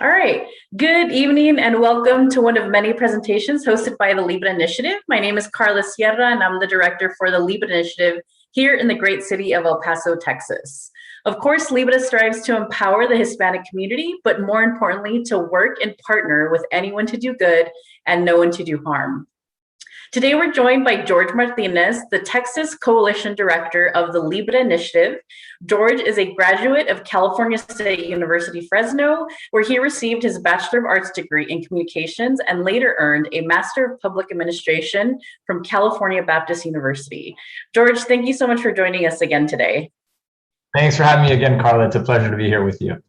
All right. Good evening and welcome to one of many presentations hosted by the Libre Initiative. My name is Carla Sierra and I'm the director for the Libre Initiative here in the great city of El Paso, Texas. Of course, Libre strives to empower the Hispanic community, but more importantly, to work and partner with anyone to do good and no one to do harm. Today, we're joined by Jorge Martinez, the Texas Coalition Director of the Libre Initiative. Jorge is a graduate of California State University, Fresno, where he received his Bachelor of Arts degree in Communications and later earned a Master of Public Administration from California Baptist University. Jorge, thank you so much for joining us again today. Thanks for having me again, Carla. It's a pleasure to be here with you.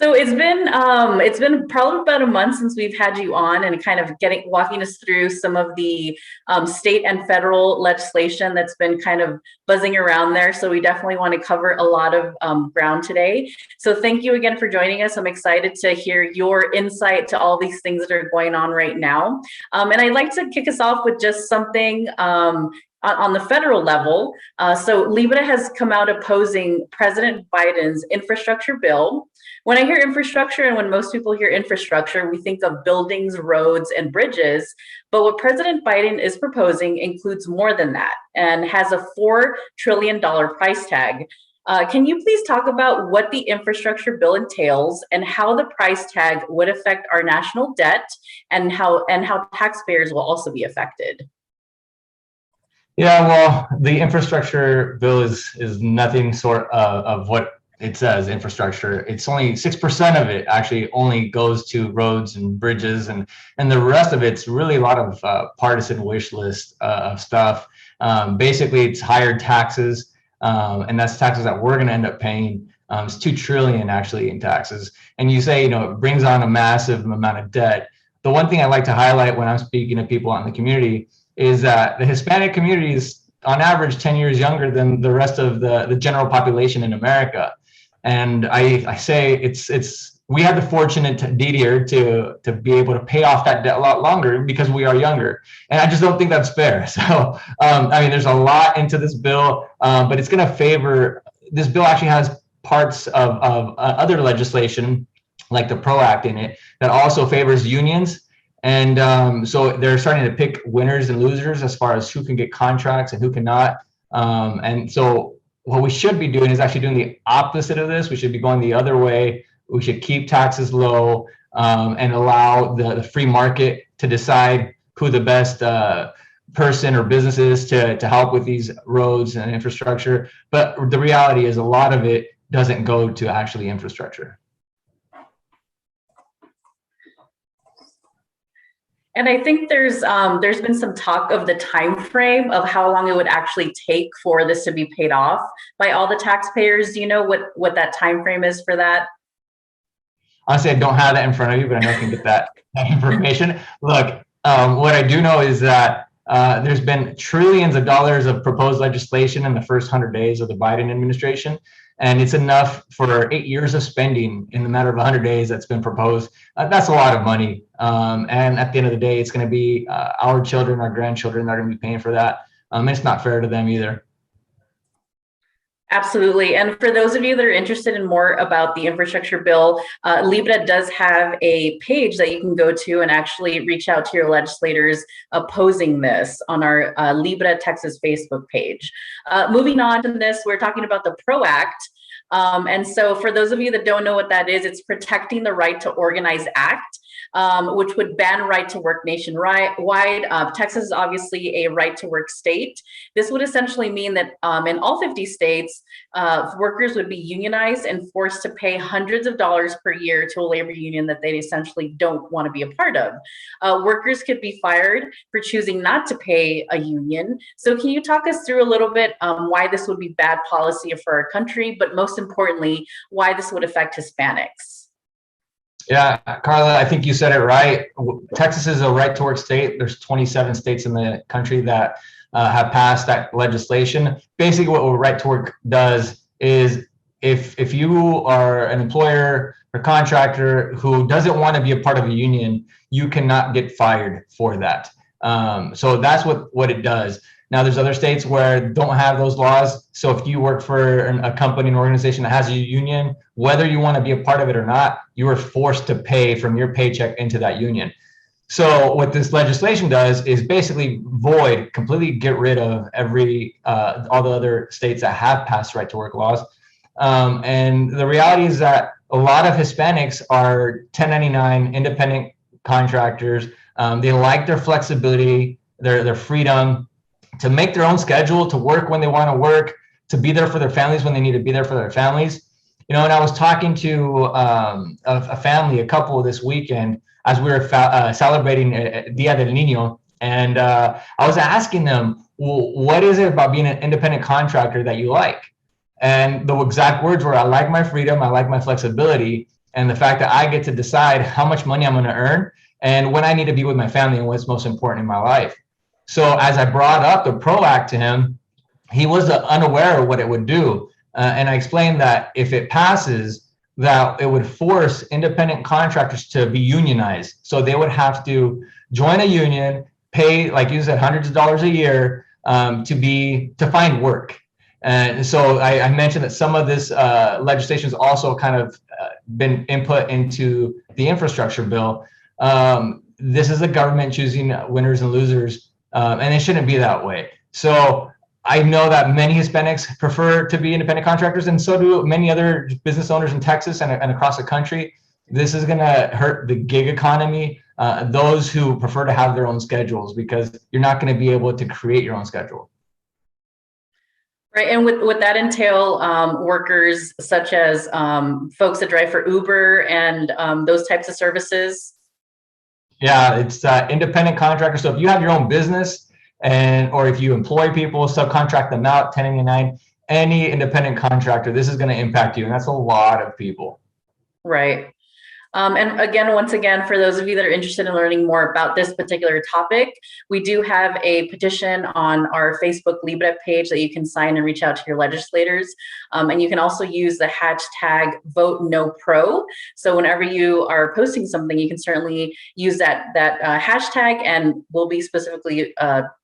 So it's been probably about a month since we've had you on and kind of walking us through some of the state and federal legislation that's been kind of buzzing around there. So we definitely want to cover a lot of ground today. So thank you again for joining us. I'm excited to hear your insight to all these things that are going on right now. And I'd like to kick us off with just something on the federal level. So Libre has come out opposing President Biden's infrastructure bill. When I hear infrastructure and when most people hear infrastructure, we think of buildings, roads, and bridges. But what President Biden is proposing includes more than that and has a $4 trillion price tag. Can you please talk about what the infrastructure bill entails and how the price tag would affect our national debt and how taxpayers will also be affected? Yeah, well, the infrastructure bill is nothing short of what it says, infrastructure. It's only 6% of it actually only goes to roads and bridges, and the rest of it's really a lot of partisan wish list of stuff. Basically, it's higher taxes, and that's taxes that we're going to end up paying. It's $2 trillion actually in taxes. And you say, it brings on a massive amount of debt. The one thing I like to highlight when I'm speaking to people out in the community is that the Hispanic community is on average 10 years younger than the rest of the general population in America. And I say we have the fortunate deed here to be able to pay off that debt a lot longer because we are younger. And I just don't think that's fair. So, I mean, there's a lot into this bill, but it's going to favor, this bill actually has parts of other legislation like the ProAct in it that also favors unions. And so they're starting to pick winners and losers as far as who can get contracts and who cannot. And so what we should be doing is actually doing the opposite of this. We should be going the other way. We should keep taxes low and allow the free market to decide who the best person or business is to help with these roads and infrastructure. But the reality is a lot of it doesn't go to actually infrastructure. And I think there's been some talk of the time frame of how long it would actually take for this to be paid off by all the taxpayers. Do you know what that time frame is for that? Honestly, I don't have that in front of you, but I know I can get that information. Look, what I do know is that there's been trillions of dollars of proposed legislation in the first 100 days of the Biden administration. And it's enough for 8 years of spending in the matter of 100 days that's been proposed. That's a lot of money. And at the end of the day, it's going to be our children, our grandchildren that are going to be paying for that. It's not fair to them either. Absolutely. And for those of you that are interested in more about the infrastructure bill, Libre does have a page that you can go to and actually reach out to your legislators opposing this on our Libre Texas Facebook page. Moving on to this, we're talking about the ProAct. And so for those of you that don't know what that is, it's Protecting the Right to Organize Act, which would ban right to work nationwide. Texas is obviously a right to work state. This would essentially mean that in all 50 states, workers would be unionized and forced to pay hundreds of dollars per year to a labor union that they essentially don't want to be a part of. Workers could be fired for choosing not to pay a union. So can you talk us through a little bit why this would be bad policy for our country, but most importantly, why this would affect Hispanics? Yeah, Carla, I think you said it right. Texas is a right to work state. There's 27 states in the country that have passed that legislation. Basically, what right to work does is if you are an employer or contractor who doesn't want to be a part of a union, you cannot get fired for that. So that's what it does. Now, there's other states where don't have those laws. So if you work for a company, an organization that has a union, whether you want to be a part of it or not, you are forced to pay from your paycheck into that union. So what this legislation does is basically completely get rid of all the other states that have passed right to work laws. And the reality is that a lot of Hispanics are 1099 independent contractors. They like their flexibility, their freedom to make their own schedule, to work when they want to work, to be there for their families when they need to be there for their families. And I was talking to a couple this weekend as we were celebrating Dia del Niño, and I was asking them, well, what is it about being an independent contractor that you like? And the exact words were, I like my freedom, I like my flexibility, and the fact that I get to decide how much money I'm going to earn and when I need to be with my family and what's most important in my life. So as I brought up the ProAct to him, he was unaware of what it would do. And I explained that if it passes, that it would force independent contractors to be unionized. So they would have to join a union, pay, like you said, hundreds of dollars a year to find work. And so I mentioned that some of this legislation has also kind of been input into the infrastructure bill. This is the government choosing winners and losers. And it shouldn't be that way. So I know that many Hispanics prefer to be independent contractors, and so do many other business owners in Texas and across the country. This is going to hurt the gig economy, those who prefer to have their own schedules, because you're not going to be able to create your own schedule. Right, and would that entail workers such as folks that drive for Uber and those types of services? Yeah, it's independent contractor. So if you have your own business or if you employ people, subcontract them out, 1099, any independent contractor, this is going to impact you. And that's a lot of people. Right. And again, once again, for those of you that are interested in learning more about this particular topic, we do have a petition on our Facebook Libre page that you can sign and reach out to your legislators. And you can also use the hashtag #VoteNoPro. So whenever you are posting something, you can certainly use that hashtag, and we'll be specifically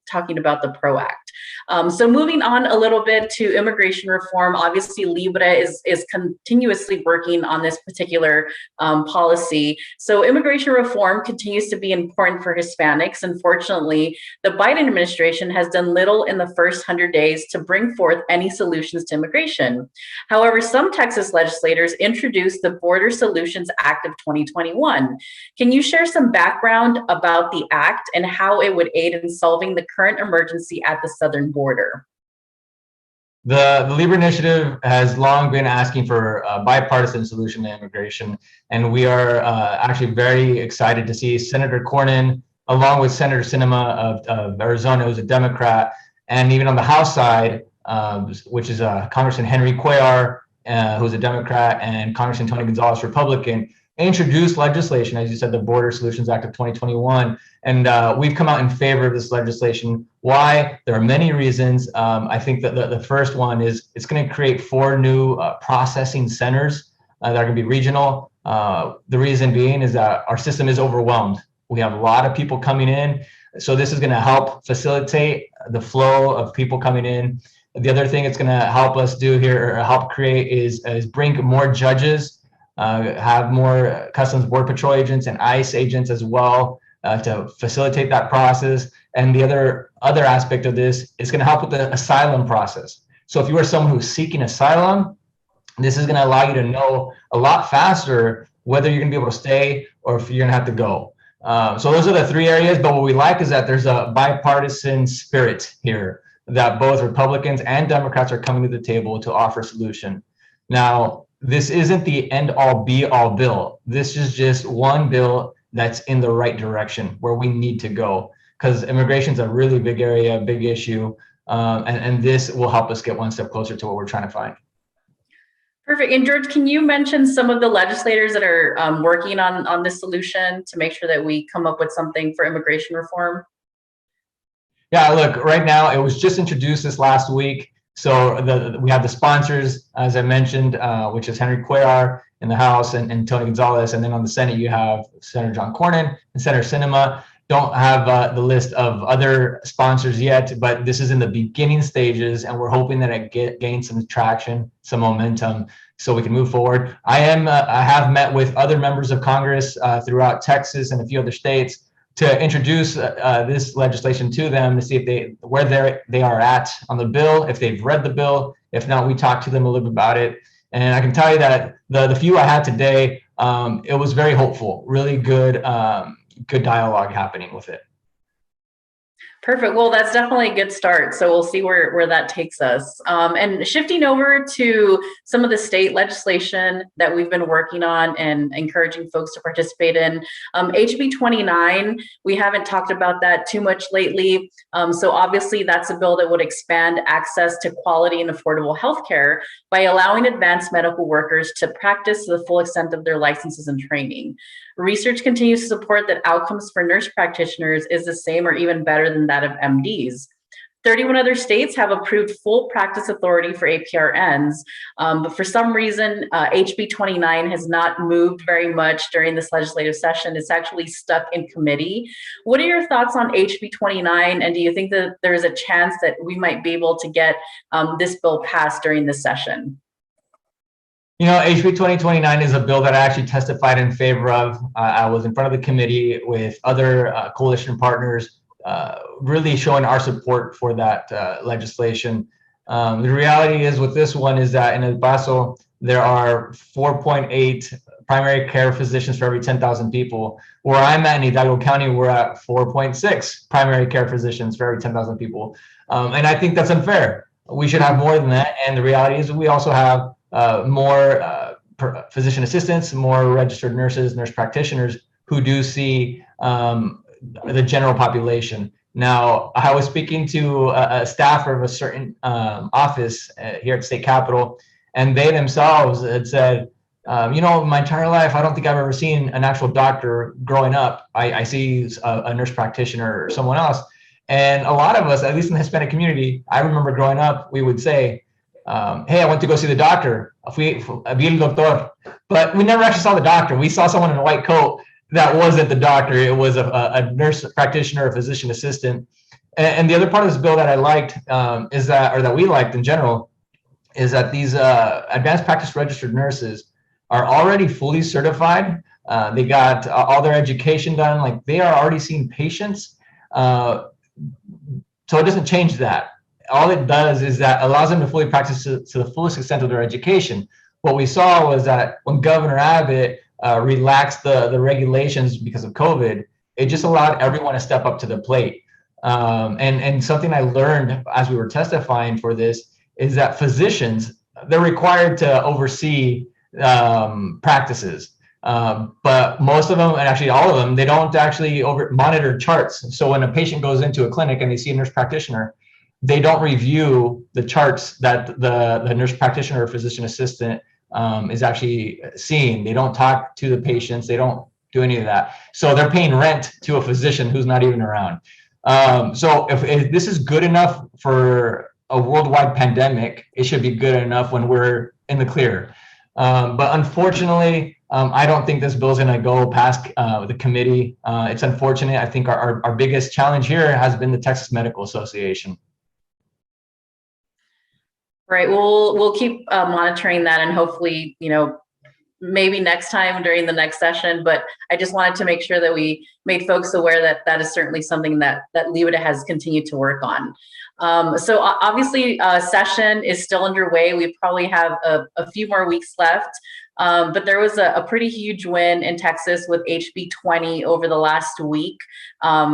talking about the ProAct. So moving on a little bit to immigration reform, obviously Libre is continuously working on this particular policy. So immigration reform continues to be important for Hispanics. Unfortunately, the Biden administration has done little in the first 100 days to bring forth any solutions to immigration. However, some Texas legislators introduced the Border Solutions Act of 2021. Can you share some background about the act and how it would aid in solving the current emergency at the southern border? The Libre Initiative has long been asking for a bipartisan solution to immigration, and we are actually very excited to see Senator Cornyn, along with Senator Sinema of Arizona, who's a Democrat, and even on the House side, which is Congressman Henry Cuellar, who's a Democrat, and Congressman Tony Gonzalez, Republican, introduced legislation, as you said, the Border Solutions Act of 2021. And we've come out in favor of this legislation. Why? There are many reasons. I think that the first one is it's going to create 4 new processing centers that are going to be regional. The reason being is that our system is overwhelmed. We have a lot of people coming in. So this is going to help facilitate the flow of people coming in. The other thing it's going to help us do here, or help create, is bring more judges, have more Customs Border Patrol agents and ICE agents as well to facilitate that process. And the other aspect of this is going to help with the asylum process. So if you are someone who's seeking asylum, this is going to allow you to know a lot faster whether you're going to be able to stay or if you're going to have to go. So those are the 3 areas. But what we like is that there's a bipartisan spirit here, that both Republicans and Democrats are coming to the table to offer a solution. Now, this isn't the end-all be-all bill. This is just one bill that's in the right direction where we need to go, because immigration is a really big area, big issue, and this will help us get one step closer to what we're trying to find. Perfect. And George, can you mention some of the legislators that are working on this solution to make sure that we come up with something for immigration reform? Yeah, look, right now, it was just introduced this last week. So we have the sponsors, as I mentioned, which is Henry Cuellar in the House and Tony Gonzalez. And then on the Senate, you have Senator John Cornyn and Senator Sinema. don't have the list of other sponsors yet, but this is in the beginning stages, and we're hoping that it gains some traction, some momentum, so we can move forward. I have met with other members of Congress throughout Texas and a few other states to introduce this legislation to them, to see if where they are at on the bill, if they've read the bill. If not, we talked to them a little bit about it. And I can tell you that the few I had today, it was very hopeful, really good, good dialogue happening with it. Perfect. Well, that's definitely a good start. So we'll see where that takes us. And shifting over to some of the state legislation that we've been working on and encouraging folks to participate in. HB 29, we haven't talked about that too much lately. So obviously that's a bill that would expand access to quality and affordable healthcare by allowing advanced medical workers to practice to the full extent of their licenses and training. Research continues to support that outcomes for nurse practitioners is the same or even better than that of MDs. 31 other states have approved full practice authority for APRNs, but for some reason, HB 29 has not moved very much during this legislative session. It's actually stuck in committee. What are your thoughts on HB 29, and do you think that there is a chance that we might be able to get this bill passed during this session? You know, HB 2029 is a bill that I actually testified in favor of. I was in front of the committee with other coalition partners, really showing our support for that legislation. The reality is with this one is that in El Paso, there are 4.8 primary care physicians for every 10,000 people. Where I'm at in Hidalgo County, we're at 4.6 primary care physicians for every 10,000 people. And I think that's unfair. We should have more than that. And the reality is we also have more physician assistants, more registered nurses, nurse practitioners who do see the general population. Now, I was speaking to a staffer of a certain office here at State Capitol, and they themselves had said, you know, my entire life, I don't think I've ever seen an actual doctor growing up. I see a nurse practitioner or someone else. And a lot of us, at least in the Hispanic community, I remember growing up, we would say, hey, I went to go see the doctor. Vi el doctor. But we never actually saw the doctor. We saw someone in a white coat that wasn't the doctor. It was a nurse practitioner, a physician assistant. And the other part of this bill that I liked is that, or that we liked in general, is that these advanced practice registered nurses are already fully certified. They got all their education done. Like, they are already seeing patients. So it doesn't change that. All it does is that allows them to fully practice to the fullest extent of their education. What we saw was that when Governor Abbott relaxed the regulations because of COVID, it just allowed everyone to step up to the plate. And something I learned as we were testifying for this is that physicians, they're required to oversee practices. But most of them, and actually all of them, they don't actually monitor charts. So when a patient goes into a clinic and they see a nurse practitioner, they don't review the charts that the nurse practitioner or physician assistant is actually seeing. They don't talk to the patients. They don't do any of that. So they're paying rent to a physician who's not even around. So if this is good enough for a worldwide pandemic, it should be good enough when we're in the clear. But unfortunately, I don't think this bill is going to go past the committee. It's unfortunate. I think our biggest challenge here has been the Texas Medical Association. Right. We'll keep monitoring that, and hopefully, you know, maybe next time during the next session. But I just wanted to make sure that we made folks aware that that is certainly something that LIBDA has continued to work on. So obviously, session is still underway. We probably have a few more weeks left. But there was a pretty huge win in Texas with HB 20 over the last week,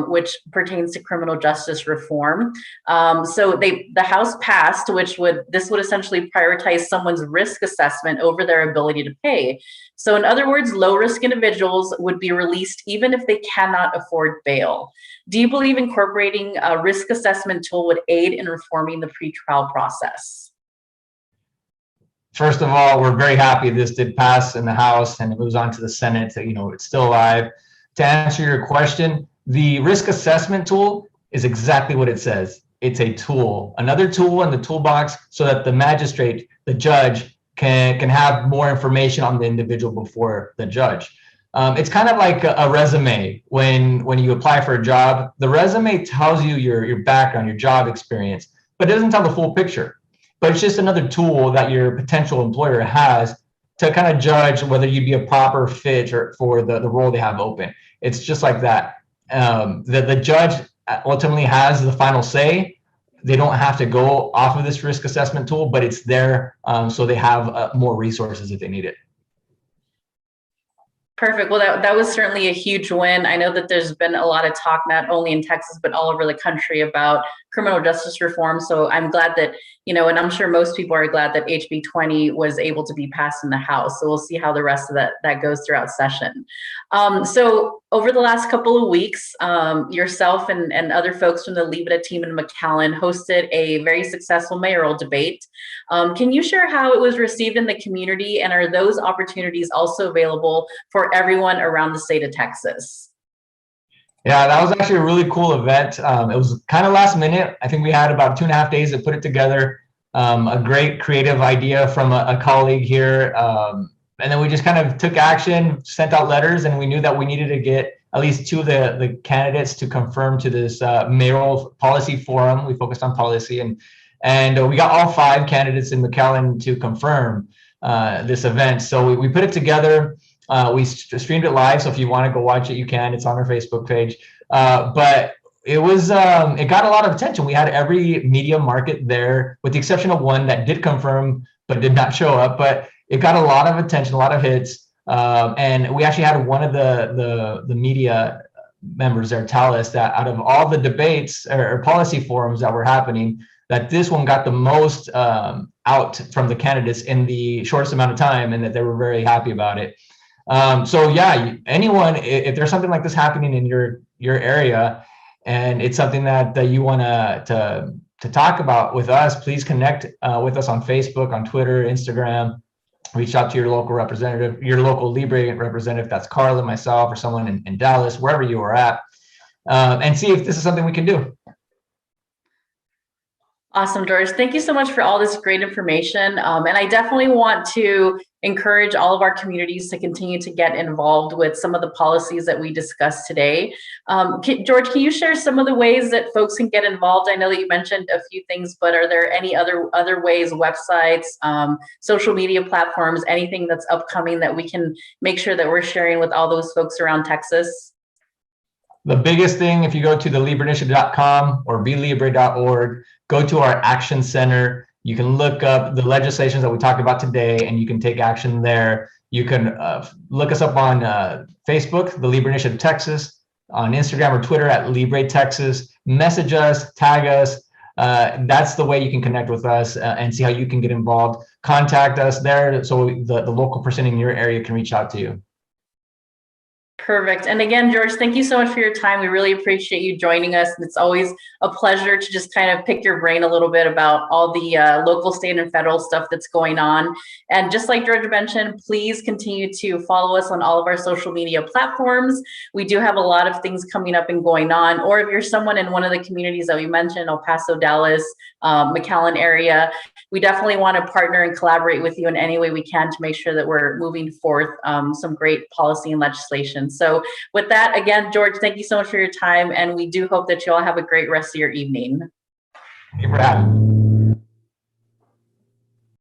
which pertains to criminal justice reform. So the House passed, this would essentially prioritize someone's risk assessment over their ability to pay. So in other words, low risk individuals would be released even if they cannot afford bail. Do you believe incorporating a risk assessment tool would aid in reforming the pretrial process? First of all, we're very happy this did pass in the House and it moves on to the Senate. You know, it's still alive. To answer your question, the risk assessment tool is exactly what it says. It's a tool, another tool in the toolbox, so that the magistrate, the judge, can have more information on the individual before the judge. It's kind of like a resume. When you apply for a job, the resume tells you your background, your job experience, but it doesn't tell the full picture. But it's just another tool that your potential employer has to kind of judge whether you'd be a proper fit for the role they have open. It's just like that. The judge ultimately has the final say. They don't have to go off of this risk assessment tool, but it's there so they have more resources if they need it. Perfect. Well, that was certainly a huge win. I know that there's been a lot of talk, not only in Texas, but all over the country about criminal justice reform. So I'm glad that, and I'm sure most people are glad that HB 20 was able to be passed in the House. So we'll see how the rest of that goes throughout session. So over the last couple of weeks, yourself and other folks from the Libre team in McAllen hosted a very successful mayoral debate. Can you share how it was received in the community, and are those opportunities also available for everyone around the state of Texas? Yeah, that was actually a really cool event. It was kind of last minute. I think we had about 2.5 days to put it together. A great creative idea from a colleague here. And then we just kind of took action, sent out letters, and we knew that we needed to get at least 2 of the candidates to confirm to this mayoral policy forum. We focused on policy, and we got all 5 candidates in McAllen to confirm this event. So we put it together. We streamed it live, so if you want to go watch it, you can. It's on our Facebook page. But it was it got a lot of attention. We had every media market there, with the exception of one that did confirm but did not show up. But it got a lot of attention, a lot of hits, and we actually had one of the media members there tell us that out of all the debates or policy forums that were happening, that this one got the most out from the candidates in the shortest amount of time, and that they were very happy about it. So yeah, anyone, if there's something like this happening in your area, and it's something that you want to talk about with us, please connect with us on Facebook, on Twitter, Instagram. Reach out to your local representative, your local Libre representative. That's Carla, myself, or someone in Dallas, wherever you are at, and see if this is something we can do. Awesome, George. Thank you so much for all this great information. And I definitely want to encourage all of our communities to continue to get involved with some of the policies that we discussed today. George, can you share some of the ways that folks can get involved? I know that you mentioned a few things, but are there any other ways, websites, social media platforms, anything that's upcoming that we can make sure that we're sharing with all those folks around Texas? The biggest thing, if you go to theliberinitiative.com or belibre.org, go to our action center. You can look up the legislations that we talked about today, and you can take action there. You can look us up on Facebook, the Libre Initiative Texas, on Instagram or Twitter at Libre Texas. Message us, tag us. That's the way you can connect with us and see how you can get involved. Contact us there so the local person in your area can reach out to you. Perfect. And again, George, thank you so much for your time. We really appreciate you joining us. It's always a pleasure to just kind of pick your brain a little bit about all the local, state, and federal stuff that's going on. And just like George mentioned, please continue to follow us on all of our social media platforms. We do have a lot of things coming up and going on. Or if you're someone in one of the communities that we mentioned, El Paso, Dallas, McAllen area, we definitely want to partner and collaborate with you in any way we can to make sure that we're moving forth some great policy and legislation. So with that, again, George, thank you so much for your time, and we do hope that you all have a great rest of your evening. Thank you for having me.